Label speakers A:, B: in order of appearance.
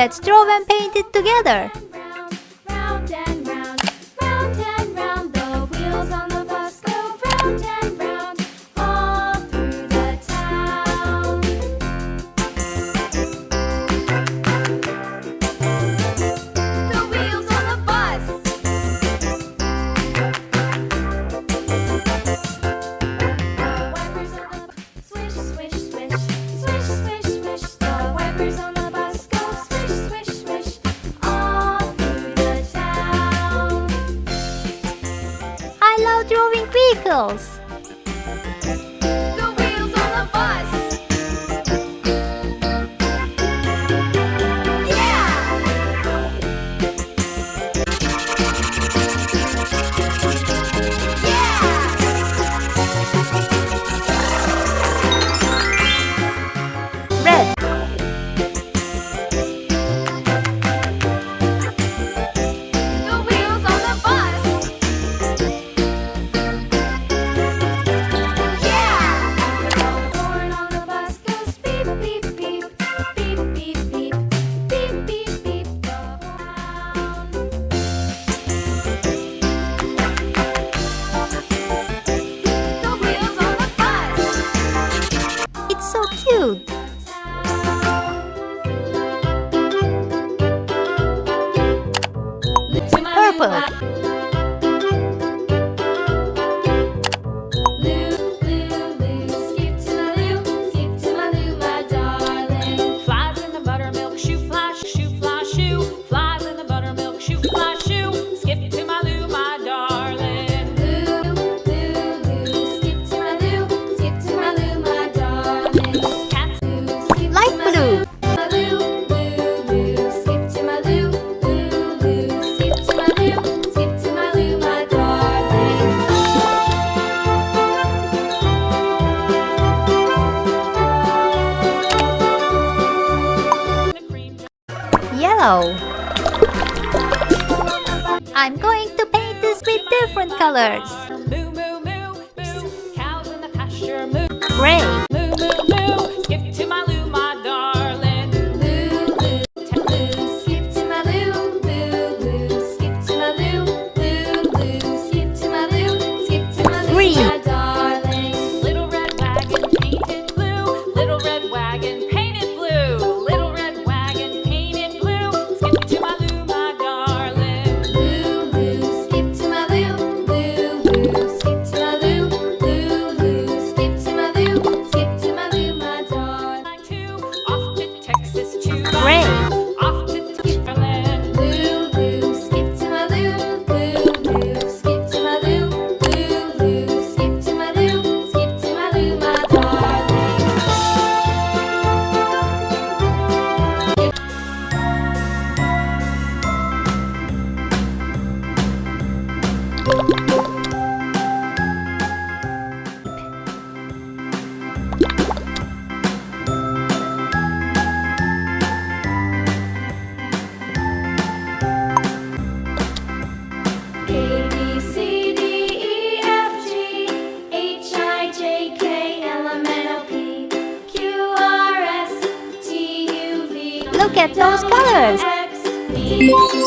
A: Let's draw and paint it together.
B: Round and round, round and round, the wheels on the bus go round and round, all through the town. The wheels on the bus. The wipers on the bus, swish, swish, swish, swish, swish, swish. The wipers on the bus go swish, swish, swish, all through the town.
A: I love drawing vehicles.
B: The wheels on the bus. Yeah!
A: Red,
B: The wheels on the bus. Yeah! The horn on the bus goes beep, beep, beep, beep, beep, beep, beep, beep, beep, the horn. The wheels on the bus.
A: it's so cute. Purple,
B: Loo, Loo, Loo, skip to my Loo, skip to my Loo, my darling.
C: Flies in the buttermilk shoe, fly, shoe, fly, shoe. Flies in the buttermilk shoe, fly, shoe. Skip to my Lou, my darling.
B: Loo, Loo, Loo, skip to my Loo, skip to my Lou, my darling.
C: Cats,
B: Loo, skip
A: light
B: to my
A: blue,
B: my Loo, Loo, Loo, skip to my Loo, Loo, Loo, skip to my Loo, skip to my Loo, my darling.
C: the cream.
A: yellow. I'm going to paint this with different colors.
C: Moo, moo, moo, moo. Cows in the pasture, moo,
A: Gray,
C: moo, moo, moo. Skip to my Lou, my darling.
B: Loo, Loo, Loo, skip to my Loo, Loo, Loo, skip to my Loo, Loo, Loo, skip to my Loo, skip to my Loo,
A: Green.
B: my darling.
C: Little red wagon painted blue. Little red wagon painted blue. Little red wagon painted blue. Skip to my Lou, my darling.
B: Loo, Loo, skip to my Loo, Loo, Loo, skip to my Lou, Loo, Loo, skip to my Loo, skip to my Lou, my darling.
C: Two, off to Texas to
A: Gray.
C: off to Timberland.
B: Loo, Loo, skip to my Lou, Loo, Loo, skip to my Lou, Loo, Loo, skip to my Lou, skip to my Lou, my darling. A, B, C, D, E, F, G, H, I, J, K, L, M, N, O, P, Q, R, S, T, U, V,
A: Look at those colors.
B: X, Y, Z,